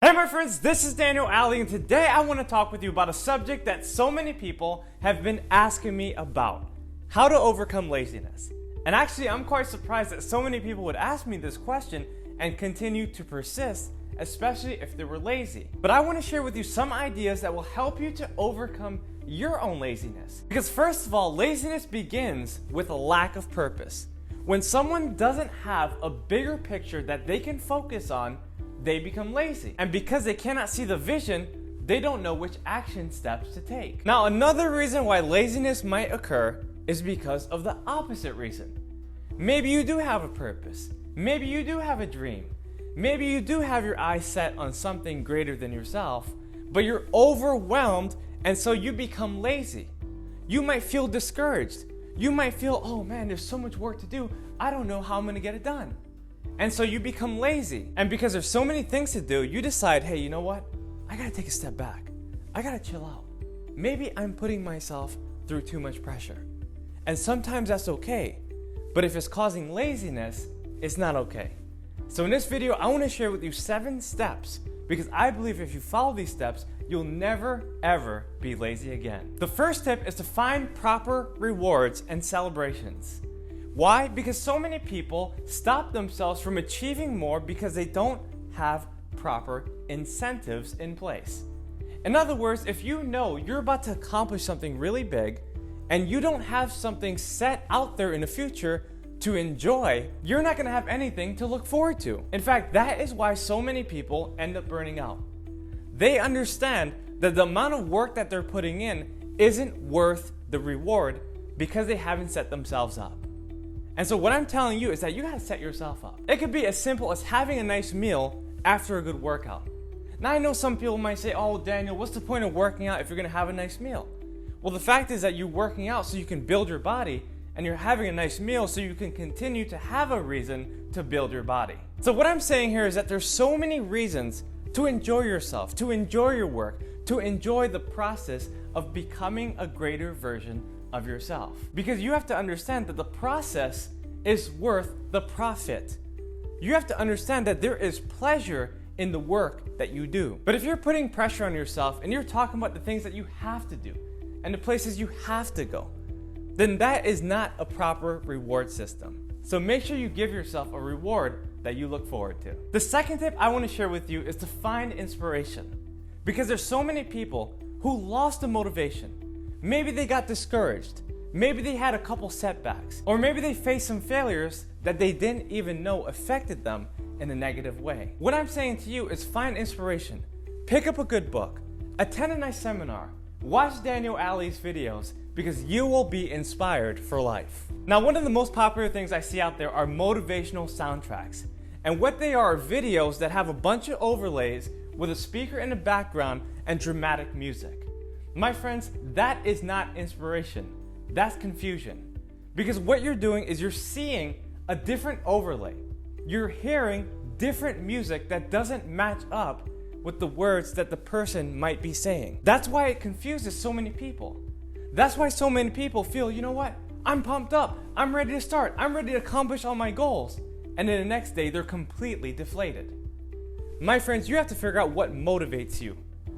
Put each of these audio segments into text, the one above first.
Hey my friends, this is Aldie, and today I want to talk with you about a subject that so many people have been asking me about: how to overcome laziness. And actually, I'm quite surprised that so many people would ask me this question and continue to persist, especially if they were lazy. But I want to share with you some ideas that will help you to overcome your own laziness. Because first of all, laziness begins with a lack of purpose. When someone doesn't have a bigger picture that they can focus on, they become lazy. And because they cannot see the vision, they don't know which action steps to take. Now, another reason why laziness might occur is because of the opposite reason. Maybe you do have a purpose. Maybe you do have a dream. Maybe you do have your eyes set on something greater than yourself, but you're overwhelmed, and so you become lazy. You might feel discouraged. You might feel, oh man, there's so much work to do. I don't know how I'm gonna get it done. And so you become lazy. And because there's so many things to do, you decide, hey, you know what? I gotta take a step back. I gotta chill out. Maybe I'm putting myself through too much pressure. And sometimes that's okay. But if it's causing laziness, it's not okay. So in this video, I wanna share with you 7 steps, because I believe if you follow these steps, you'll never, ever be lazy again. The first tip is to find proper rewards and celebrations. Why? Because so many people stop themselves from achieving more because they don't have proper incentives in place. In other words, if you know you're about to accomplish something really big and you don't have something set out there in the future to enjoy, you're not going to have anything to look forward to. In fact, that is why so many people end up burning out. They understand that the amount of work that they're putting in isn't worth the reward because they haven't set themselves up. And so what I'm telling you is that you gotta set yourself up. It could be as simple as having a nice meal after a good workout. Now I know some people might say, oh Daniel, what's the point of working out if you're gonna have a nice meal? Well, the fact is that you're working out so you can build your body, and you're having a nice meal so you can continue to have a reason to build your body. So what I'm saying here is that there's so many reasons to enjoy yourself, to enjoy your work, to enjoy the process of becoming a greater version of yourself. Because you have to understand that the process is worth the profit. You have to understand that there is pleasure in the work that you do. But if you're putting pressure on yourself and you're talking about the things that you have to do and the places you have to go, then that is not a proper reward system. So make sure you give yourself a reward that you look forward to. The second tip I want to share with you is to find inspiration. Because there's so many people who lost the motivation. Maybe they got discouraged. Maybe they had a couple setbacks. Or maybe they faced some failures that they didn't even know affected them in a negative way. What I'm saying to you is find inspiration. Pick up a good book. Attend a nice seminar. Watch Daniel Aldie's videos, because you will be inspired for life. Now, one of the most popular things I see out there are motivational soundtracks. And what they are videos that have a bunch of overlays with a speaker in the background and dramatic music. My friends, that is not inspiration. That's confusion. Because what you're doing is you're seeing a different overlay. You're hearing different music that doesn't match up with the words that the person might be saying. That's why it confuses so many people. That's why so many people feel, you know what? I'm pumped up. I'm ready to start. I'm ready to accomplish all my goals. And then the next day, they're completely deflated. My friends, you have to figure out what motivates you.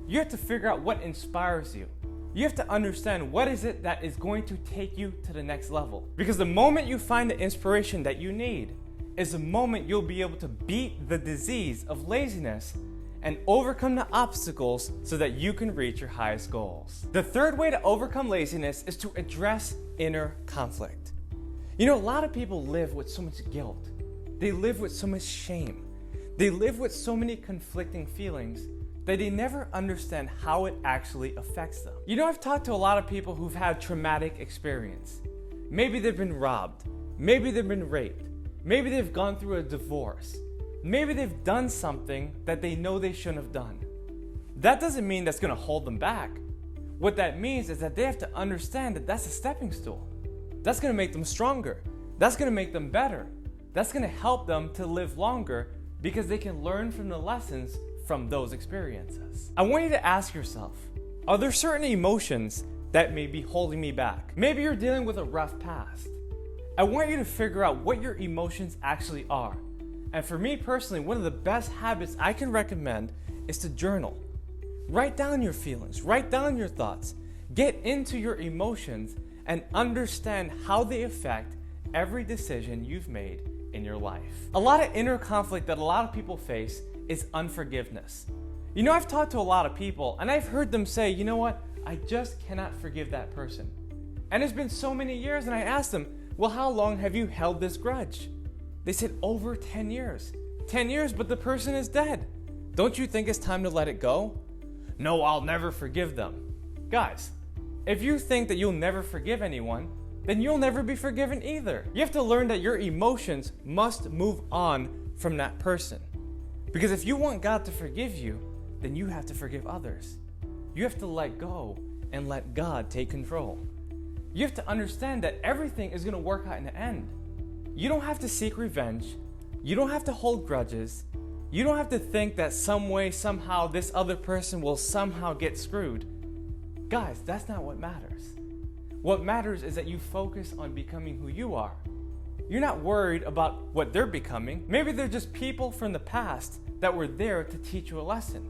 You have to figure out what inspires you. You have to understand what is it that is going to take you to the next level. Because the moment you find the inspiration that you need is the moment you'll be able to beat the disease of laziness and overcome the obstacles so that you can reach your highest goals. The third way to overcome laziness is to address inner conflict. You know, a lot of people live with so much guilt. They live with so much shame. They live with so many conflicting feelings that they never understand how it actually affects them. You know, I've talked to a lot of people who've had traumatic experience. Maybe they've been robbed. Maybe they've been raped. Maybe they've gone through a divorce. Maybe they've done something that they know they shouldn't have done. That doesn't mean that's going to hold them back. What that means is that they have to understand that that's a stepping stool. That's going to make them stronger. That's going to make them better. That's going to help them to live longer because they can learn from the lessons from those experiences. I want you to ask yourself, are there certain emotions that may be holding me back? Maybe you're dealing with a rough past. I want you to figure out what your emotions actually are. And for me personally, one of the best habits I can recommend is to journal. Write down your feelings, write down your thoughts, get into your emotions, and understand how they affect every decision you've made in your life. A lot of inner conflict that a lot of people face is unforgiveness. You know, I've talked to a lot of people and I've heard them say, you know what, I just cannot forgive that person. And it's been so many years, and I asked them, well, how long have you held this grudge? They said over 10 years. 10 years, but the person is dead. Don't you think it's time to let it go? No, I'll never forgive them. Guys, if you think that you'll never forgive anyone, then you'll never be forgiven either. You have to learn that your emotions must move on from that person. Because if you want God to forgive you, then you have to forgive others. You have to let go and let God take control. You have to understand that everything is going to work out in the end. You don't have to seek revenge. You don't have to hold grudges. You don't have to think that some way, somehow, this other person will somehow get screwed. Guys, that's not what matters. What matters is that you focus on becoming who you are. You're not worried about what they're becoming. Maybe they're just people from the past that were there to teach you a lesson.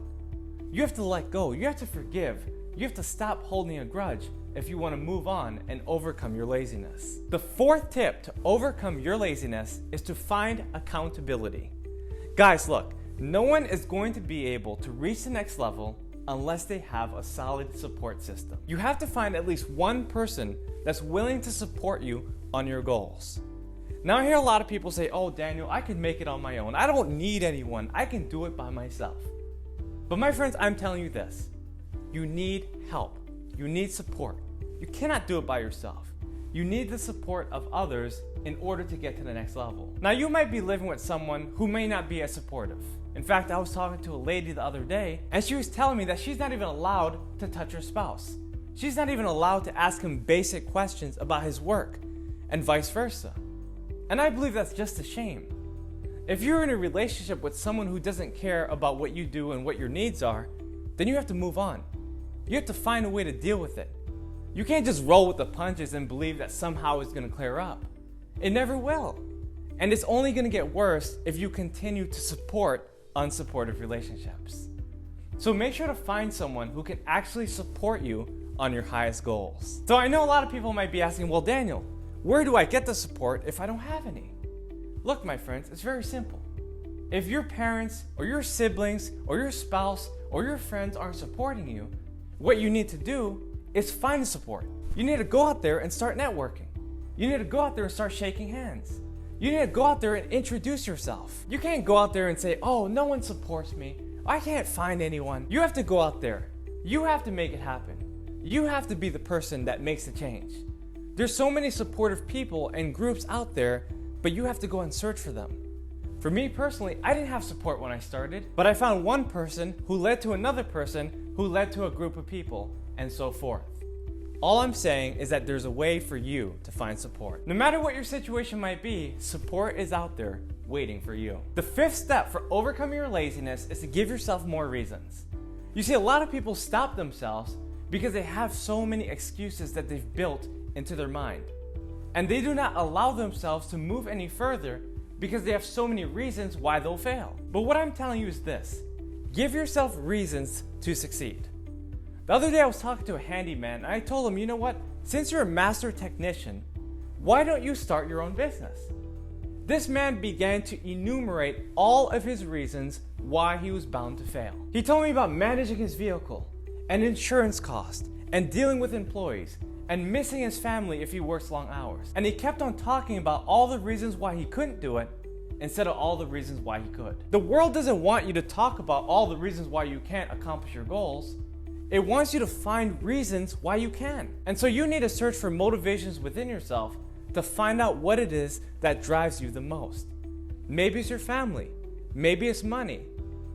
You have to let go. You have to forgive. You have to stop holding a grudge if you want to move on and overcome your laziness. The fourth tip to overcome your laziness is to find accountability. Guys, look, no one is going to be able to reach the next level unless they have a solid support system. You have to find at least one person that's willing to support you on your goals. Now, I hear a lot of people say, oh, Daniel, I can make it on my own. I don't need anyone. I can do it by myself. But my friends, I'm telling you this. You need help. You need support. You cannot do it by yourself. You need the support of others in order to get to the next level. Now, you might be living with someone who may not be as supportive. In fact, I was talking to a lady the other day, and she was telling me that she's not even allowed to touch her spouse. She's not even allowed to ask him basic questions about his work, and vice versa. And I believe that's just a shame. If you're in a relationship with someone who doesn't care about what you do and what your needs are, then you have to move on. You have to find a way to deal with it. You can't just roll with the punches and believe that somehow it's going to clear up. It never will. And it's only going to get worse if you continue to support unsupportive relationships. So make sure to find someone who can actually support you on your highest goals. So I know a lot of people might be asking, well, Daniel, where do I get the support if I don't have any? Look, my friends, it's very simple. If your parents or your siblings or your spouse or your friends aren't supporting you, what you need to do is find support. You need to go out there and start networking. You need to go out there and start shaking hands. You need to go out there and introduce yourself. You can't go out there and say, oh, no one supports me. I can't find anyone. You have to go out there. You have to make it happen. You have to be the person that makes the change. There's so many supportive people and groups out there, but you have to go and search for them. For me personally, I didn't have support when I started, but I found one person who led to another person who led to a group of people, and so forth. All I'm saying is that there's a way for you to find support. No matter what your situation might be, support is out there waiting for you. The fifth step for overcoming your laziness is to give yourself more reasons. You see, a lot of people stop themselves because they have so many excuses that they've built into their mind. And they do not allow themselves to move any further because they have so many reasons why they'll fail. But what I'm telling you is this: give yourself reasons to succeed. The other day I was talking to a handyman and I told him, you know what? Since you're a master technician, why don't you start your own business? This man began to enumerate all of his reasons why he was bound to fail. He told me about managing his vehicle, and insurance cost, and dealing with employees, and missing his family if he works long hours. And he kept on talking about all the reasons why he couldn't do it instead of all the reasons why he could. The world doesn't want you to talk about all the reasons why you can't accomplish your goals. It wants you to find reasons why you can. And so you need to search for motivations within yourself to find out what it is that drives you the most. Maybe it's your family. Maybe it's money.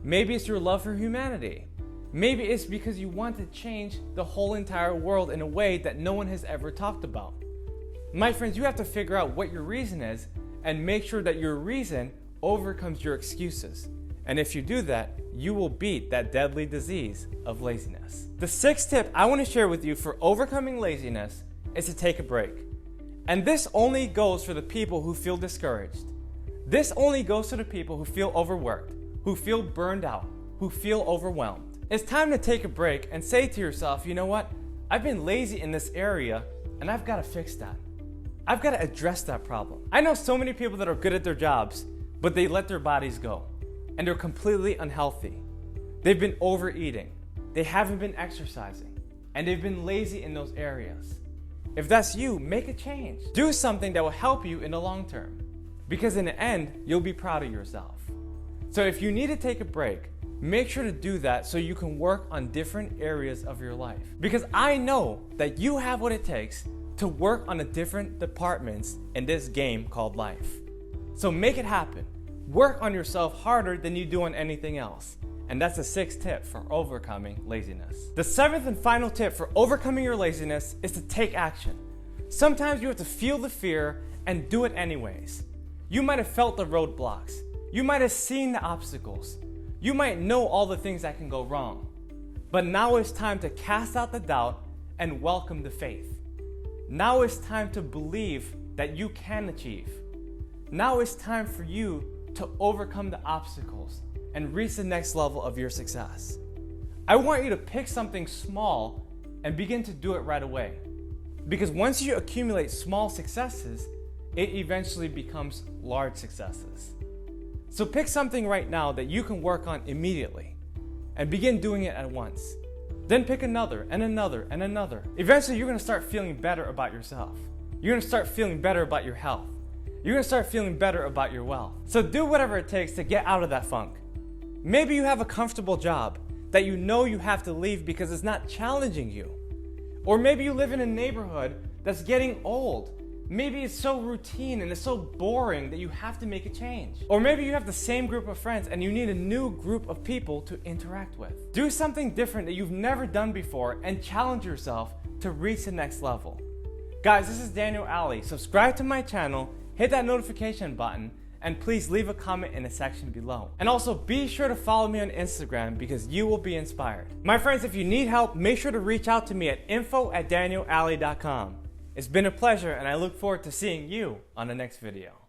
Maybe it's your love for humanity. Maybe it's because you want to change the whole entire world in a way that no one has ever talked about. My friends, you have to figure out what your reason is and make sure that your reason overcomes your excuses. And if you do that, you will beat that deadly disease of laziness. The sixth tip I want to share with you for overcoming laziness is to take a break. And this only goes for the people who feel discouraged. This only goes to the people who feel overworked, who feel burned out, who feel overwhelmed. It's time to take a break and say to yourself, you know what? I've been lazy in this area and I've got to fix that. I've got to address that problem. I know so many people that are good at their jobs, but they let their bodies go and they're completely unhealthy. They've been overeating, they haven't been exercising, and they've been lazy in those areas. If that's you, make a change. Do something that will help you in the long term, because in the end, you'll be proud of yourself. So if you need to take a break, make sure to do that so you can work on different areas of your life. Because I know that you have what it takes to work on the different departments in this game called life. So make it happen. Work on yourself harder than you do on anything else. And that's the 6th tip for overcoming laziness. The 7th and final tip for overcoming your laziness is to take action. Sometimes you have to feel the fear and do it anyways. You might have felt the roadblocks. You might have seen the obstacles. You might know all the things that can go wrong. But now it's time to cast out the doubt and welcome the faith. Now it's time to believe that you can achieve. Now it's time for you to overcome the obstacles and reach the next level of your success. I want you to pick something small and begin to do it right away. Because once you accumulate small successes, it eventually becomes large successes. So pick something right now that you can work on immediately and begin doing it at once. Then pick another and another and another. Eventually, you're gonna start feeling better about yourself. You're gonna start feeling better about your health. You're gonna start feeling better about your wealth. So do whatever it takes to get out of that funk. Maybe you have a comfortable job that you know you have to leave because it's not challenging you. Or maybe you live in a neighborhood that's getting old. Maybe it's so routine and it's so boring that you have to make a change. Or maybe you have the same group of friends and you need a new group of people to interact with. Do something different that you've never done before and challenge yourself to reach the next level. Guys, this is Aldie. Subscribe to my channel, hit that notification button, and please leave a comment in the section below. And also be sure to follow me on Instagram because you will be inspired. My friends, if you need help, make sure to reach out to me at info@danielalley.com. It's been a pleasure and I look forward to seeing you on the next video.